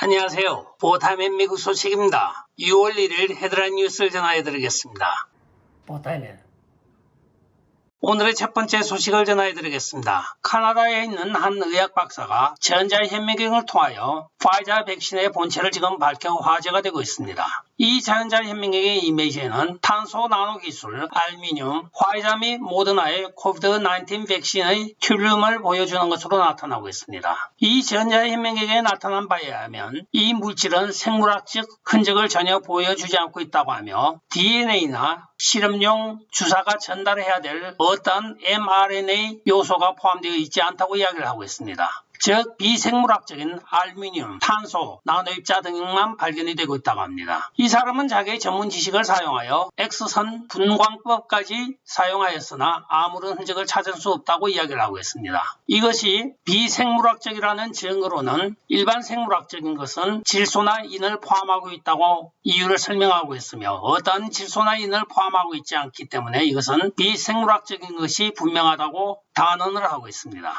안녕하세요. 보타임의 미국 소식입니다. 6월 1일 헤드라인 뉴스를 전해드리겠습니다. 보타임에 오늘의 첫 번째 소식을 전해드리겠습니다. 카나다에 있는 한 의학 박사가 자연자현미경을 통하여 파이자 백신의 본체를 지금 밝혀 화제가 되고 있습니다. 이 자연자현미경의 이미지에는 탄소 나노 기술, 알루미늄, 화이자 및 모더나의 코비드-19 백신의 튠륨을 보여주는 것으로 나타나고 있습니다. 이 자연자현미경에 나타난 바에 의하면 이 물질은 생물학적 흔적을 전혀 보여주지 않고 있다고 하며 DNA나 실험용 주사가 전달해야 될 어떤 mRNA 요소가 포함되어 있지 않다고 이야기를 하고 있습니다. 즉 비생물학적인 알루미늄, 탄소, 나노입자 등만 발견이 되고 있다고 합니다. 이 사람은 자기의 전문 지식을 사용하여 X선 분광법까지 사용하였으나 아무런 흔적을 찾을 수 없다고 이야기를 하고 있습니다. 이것이 비생물학적이라는 증거로는 일반 생물학적인 것은 질소나 인을 포함하고 있다고 이유를 설명하고 있으며 어떤 질소나 인을 포함하고 있지 않기 때문에 이것은 비생물학적인 것이 분명하다고 단언을 하고 있습니다.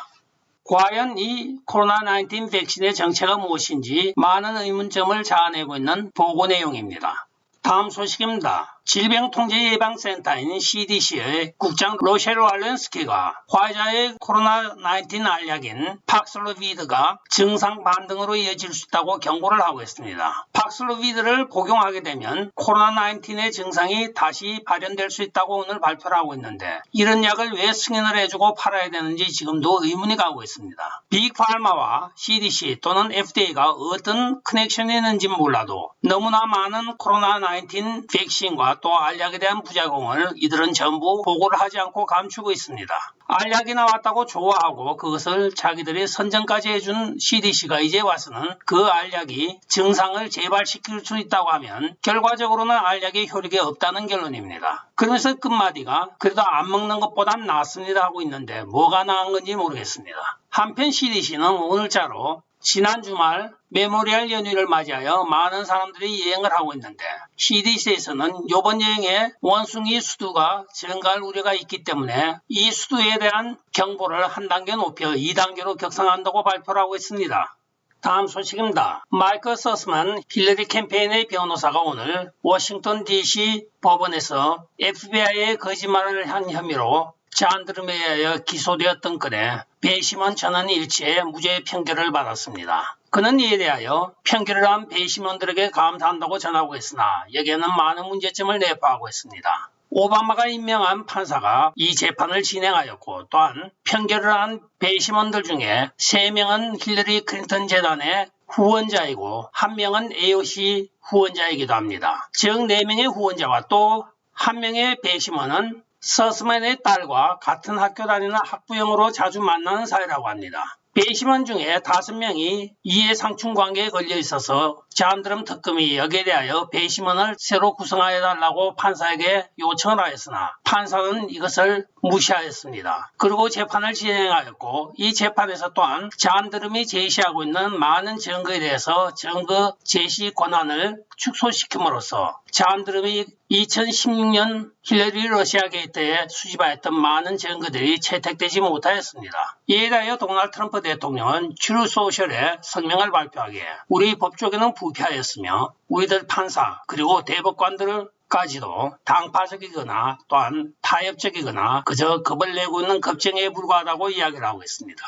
과연 이 코로나19 백신의 정체가 무엇인지 많은 의문점을 자아내고 있는 보고 내용입니다. 다음 소식입니다. 질병통제예방센터인 CDC의 국장 로셸 왈렌스키가 화이자의 코로나19 알약인 팍슬로비드가 증상 반등으로 이어질 수 있다고 경고를 하고 있습니다. 팍슬로비드를 복용하게 되면 코로나19의 증상이 다시 발현될 수 있다고 오늘 발표를 하고 있는데 이런 약을 왜 승인을 해주고 팔아야 되는지 지금도 의문이 가고 있습니다. 빅파르마와 CDC 또는 FDA가 어떤 커넥션이 있는지는 몰라도 너무나 많은 코로나19 백신과 또 알약에 대한 부작용을 이들은 전부 보고를 하지 않고 감추고 있습니다. 알약이 나왔다고 좋아하고 그것을 자기들이 선전까지 해준 CDC가 이제 와서는 그 알약이 증상을 재발시킬 수 있다고 하면 결과적으로는 알약의 효력이 없다는 결론입니다. 그러면서 끝마디가 그래도 안 먹는 것보단 낫습니다 하고 있는데 뭐가 나은 건지 모르겠습니다. 한편 CDC는 오늘자로 지난 주말 메모리얼 연휴를 맞이하여 많은 사람들이 여행을 하고 있는데 CDC에서는 이번 여행에 원숭이 수두가 증가할 우려가 있기 때문에 이 수두에 대한 경보를 한 단계 높여 2단계로 격상한다고 발표를 하고 있습니다. 다음 소식입니다. 마이클 서스만 힐러리 캠페인의 변호사가 오늘 워싱턴 DC 법원에서 FBI의 거짓말을 한 혐의로 잔드름에 의하여 기소되었던 건에 배심원 전원 일치의 무죄 판결을 받았습니다. 그는 이에 대하여 판결을 한 배심원들에게 감사한다고 전하고 있으나 여기에는 많은 문제점을 내포하고 있습니다. 오바마가 임명한 판사가 이 재판을 진행하였고 또한 판결을 한 배심원들 중에 3명은 힐러리 클린턴 재단의 후원자이고 1명은 AOC 후원자이기도 합니다. 즉 4명의 후원자와 또 1명의 배심원은 서스맨의 딸과 같은 학교 다니는 학부형으로 자주 만나는 사이라고 합니다. 배심원 중에 5명이 이해상충 관계에 걸려 있어서 잔드름 특검이 여기에 대하여 배심원을 새로 구성하여달라고 판사에게 요청을 하였으나 판사는 이것을 무시하였습니다. 그리고 재판을 진행하였고 이 재판에서 또한 잔드름이 제시하고 있는 많은 증거에 대해서 증거 제시 권한을 축소시킴으로써 잔드름이 2016년 힐러리 러시아 게이트에 수집하였던 많은 증거들이 채택되지 못하였습니다. 이에 대하여 도널드 트럼프 대통령은 트루 소셜에 성명을 발표하기에 우리 법조계는 부패하였으며 우리들 판사 그리고 대법관들까지도 당파적이거나 또한 타협적이거나 그저 겁을 내고 있는 겁쟁이에 불과하다고 이야기를 하고 있습니다.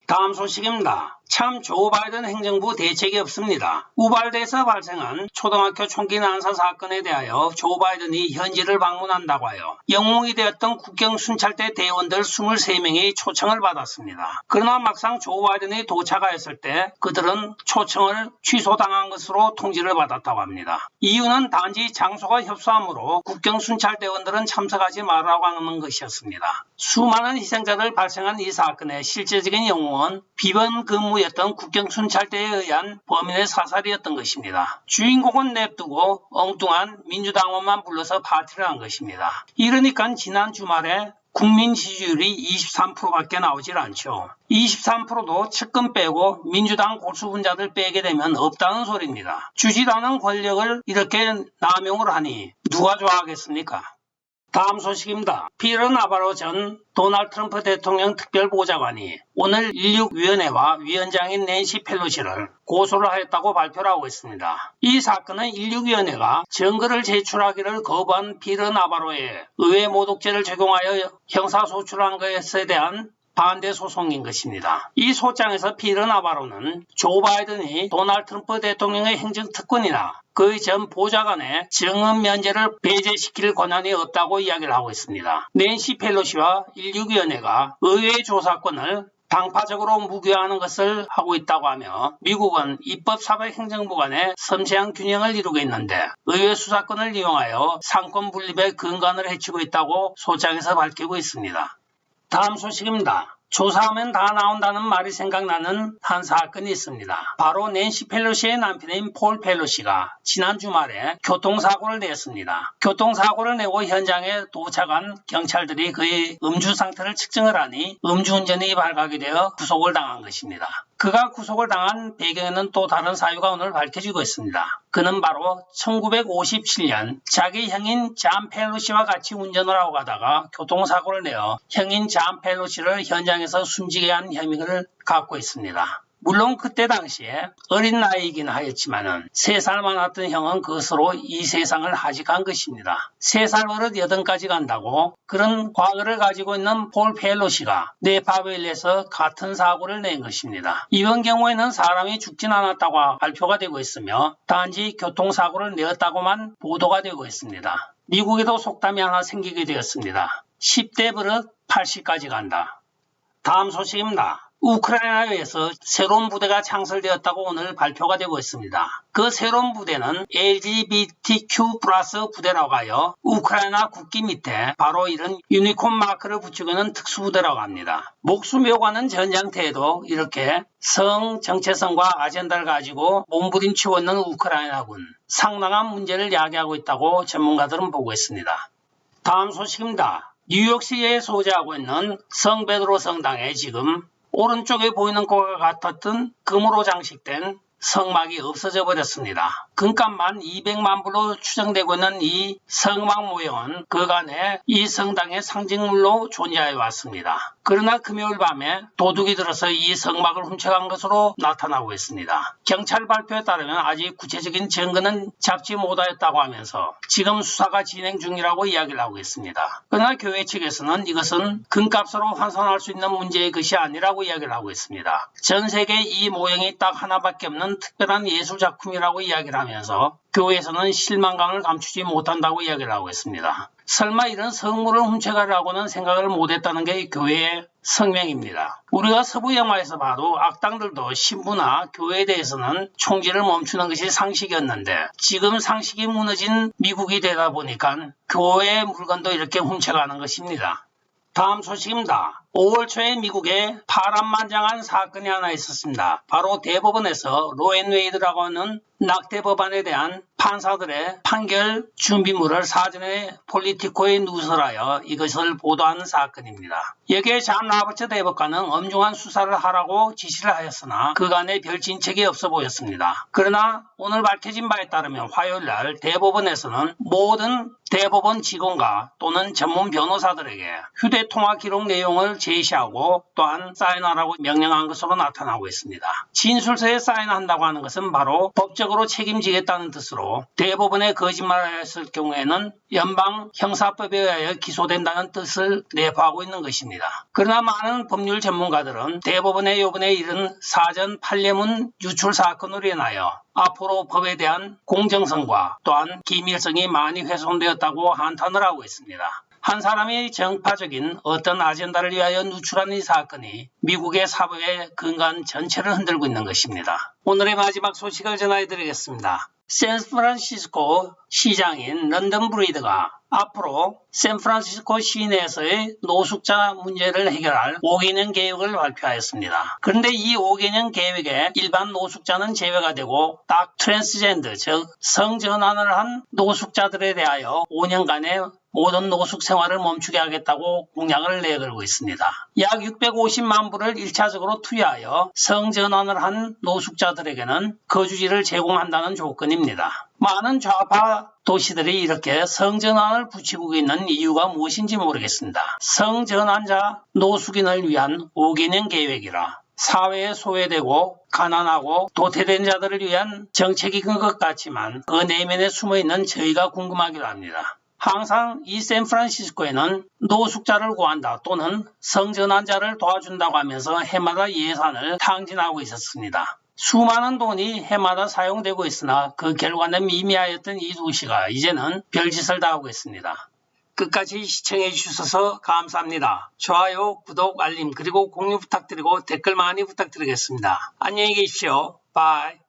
다음 소식입니다. 참 조 바이든 행정부 대책이 없습니다. 우발대에서 발생한 초등학교 총기 난사 사건에 대하여 조 바이든이 현지를 방문한다고 하여 영웅이 되었던 국경 순찰대 대원들 23명이 초청을 받았습니다. 그러나 막상 조 바이든이 도착하였을 때 그들은 초청을 취소당한 것으로 통지를 받았다고 합니다. 이유는 단지 장소가 협소하므로 국경 순찰대원들은 참석하지 말라고 하는 것이었습니다. 수많은 희생자를 발생한 이 사건의 실제적인 영웅은 비번 근무였던 국경순찰대에 의한 범인의 사살이었던 것입니다. 주인공은 냅두고 엉뚱한 민주당원만 불러서 파티를 한 것입니다. 이러니까 지난 주말에 국민 지지율이 23%밖에 나오질 않죠. 23%도 측근 빼고 민주당 골수분자들 빼게 되면 없다는 소리입니다. 주지도 않은 권력을 이렇게 남용을 하니 누가 좋아하겠습니까? 다음 소식입니다. 피터 나바로 전 도널드 트럼프 대통령 특별보좌관이 오늘 16위원회와 위원장인 낸시 펠로시를 고소를 하였다고 발표를 하고 있습니다. 이 사건은 16위원회가 증거를 제출하기를 거부한 피터 나바로에 의회 모독죄를 적용하여 형사소출한 것에 대한 반대 소송인 것입니다. 이 소장에서 피터 나바로는 조 바이든이 도널드 트럼프 대통령의 행정특권이나 그의 전 보좌관의 증언 면제를 배제시킬 권한이 없다고 이야기를 하고 있습니다. 낸시 펠로시와 16위원회가 의회 조사권을 당파적으로 무기화하는 것을 하고 있다고 하며 미국은 입법사법행정부 간의 섬세한 균형을 이루고 있는데 의회 수사권을 이용하여 상권 분립의 근간을 해치고 있다고 소장에서 밝히고 있습니다. 다음 소식입니다. 조사하면 다 나온다는 말이 생각나는 한 사건이 있습니다. 바로 낸시 펠로시의 남편인 폴 펠로시가 지난 주말에 교통사고를 냈습니다. 교통사고를 내고 현장에 도착한 경찰들이 그의 음주 상태를 측정을 하니 음주운전이 발각이 되어 구속을 당한 것입니다. 그가 구속을 당한 배경에는 또 다른 사유가 오늘 밝혀지고 있습니다. 그는 바로 1957년 자기 형인 잔 펠로시와 같이 운전을 하고 가다가 교통사고를 내어 형인 잔 펠로시를 현장에서 숨지게 한 혐의를 갖고 있습니다. 물론 그때 당시에 어린 나이이긴 하였지만 3살 많았던 형은 그것으로 이 세상을 하직한 것입니다. 3살 어릇 8가지 간다고 그런 과거를 가지고 있는 폴 펠로시가 네파빌에서 같은 사고를 낸 것입니다. 이번 경우에는 사람이 죽진 않았다고 발표가 되고 있으며 단지 교통사고를 내었다고만 보도가 되고 있습니다. 미국에도 속담이 하나 생기게 되었습니다. 10대 버릇 80까지 간다. 다음 소식입니다. 우크라이나에서 새로운 부대가 창설되었다고 오늘 발표가 되고 있습니다. 그 새로운 부대는 LGBTQ+ 부대라고 하여 우크라이나 국기 밑에 바로 이런 유니콘 마크를 붙이고 있는 특수부대라고 합니다. 목수묘관은 전장터에도 이렇게 성 정체성과 아젠다를 가지고 몸부림치고 있는 우크라이나군, 상당한 문제를 야기하고 있다고 전문가들은 보고 있습니다. 다음 소식입니다. 뉴욕시에 소재하고 있는 성 베드로 성당에 지금 오른쪽에 보이는 것과 같았던 금으로 장식된 성막이 없어져 버렸습니다. 금값만 200만 불로 추정되고 있는 이 성막 모형은 그간에 이 성당의 상징물로 존재해 왔습니다. 그러나 금요일 밤에 도둑이 들어서 이 성막을 훔쳐간 것으로 나타나고 있습니다. 경찰 발표에 따르면 아직 구체적인 증거는 잡지 못하였다고 하면서 지금 수사가 진행 중이라고 이야기를 하고 있습니다. 그러나 교회 측에서는 이것은 금값으로 환산할 수 있는 문제의 것이 아니라고 이야기를 하고 있습니다. 전 세계에 이 모형이 딱 하나밖에 없는 특별한 예술작품이라고 이야기를 하면서 교회에서는 실망감을 감추지 못한다고 이야기를 하고 있습니다. 설마 이런 성물을 훔쳐가려고는 생각을 못했다는 게 교회의 성명입니다. 우리가 서부 영화에서 봐도 악당들도 신부나 교회에 대해서는 총질을 멈추는 것이 상식이었는데 지금 상식이 무너진 미국이 되다 보니까 교회의 물건도 이렇게 훔쳐가는 것입니다. 다음 소식입니다. 5월 초에 미국에 파란만장한 사건이 하나 있었습니다. 바로 대법원에서 로앤웨이드라고 하는 낙태 법안에 대한 판사들의 판결 준비물을 사전에 폴리티코에 누설하여 이것을 보도하는 사건입니다. 여기에 잔 라버츠 대법관은 엄중한 수사를 하라고 지시를 하였으나 그간에 별 진척이 없어 보였습니다. 그러나 오늘 밝혀진 바에 따르면 화요일날 대법원에서는 모든 대법원 직원과 또는 전문 변호사들에게 휴대통화 기록 내용을 제시하고 또한 사인하라고 명령한 것으로 나타나고 있습니다. 진술서에 사인한다고 하는 것은 바로 법적으로 책임지겠다는 뜻으로 대법원에 거짓말을 했을 경우에는 연방 형사법에 의하여 기소된다는 뜻을 내포하고 있는 것입니다. 그러나 많은 법률 전문가들은 대법원의 요번에 이른 사전 판례문 유출 사건으로 인하여 앞으로 법에 대한 공정성과 또한 기밀성이 많이 훼손되었다고 한탄을 하고 있습니다. 한 사람이 정파적인 어떤 아젠다를 위하여 누출한 이 사건이 미국의 사법의 근간 전체를 흔들고 있는 것입니다. 오늘의 마지막 소식을 전해드리겠습니다. 샌프란시스코 시장인 런던 브리드가 앞으로 샌프란시스코 시내에서의 노숙자 문제를 해결할 5개년 계획을 발표하였습니다. 그런데 이 5개년 계획에 일반 노숙자는 제외가 되고 딱 트랜스젠더, 즉 성전환을 한 노숙자들에 대하여 5년간의 모든 노숙 생활을 멈추게 하겠다고 공약을 내걸고 있습니다. 약 650만 불을 1차적으로 투여하여 성전환을 한 노숙자들에게는 거주지를 제공한다는 조건입니다. 많은 좌파 도시들이 이렇게 성전환을 부추기고 있는 이유가 무엇인지 모르겠습니다. 성전환자 노숙인을 위한 5개년 계획이라 사회에 소외되고 가난하고 도태된 자들을 위한 정책인 것 같지만 그 내면에 숨어있는 저희가 궁금하기도 합니다. 항상 이 샌프란시스코에는 노숙자를 구한다 또는 성전환자를 도와준다고 하면서 해마다 예산을 탕진하고 있었습니다. 수많은 돈이 해마다 사용되고 있으나 그 결과는 미미하였던 이 도시가 이제는 별짓을 다 하고 있습니다. 끝까지 시청해 주셔서 감사합니다. 좋아요, 구독, 알림 그리고 공유 부탁드리고 댓글 많이 부탁드리겠습니다. 안녕히 계십시오. 바이.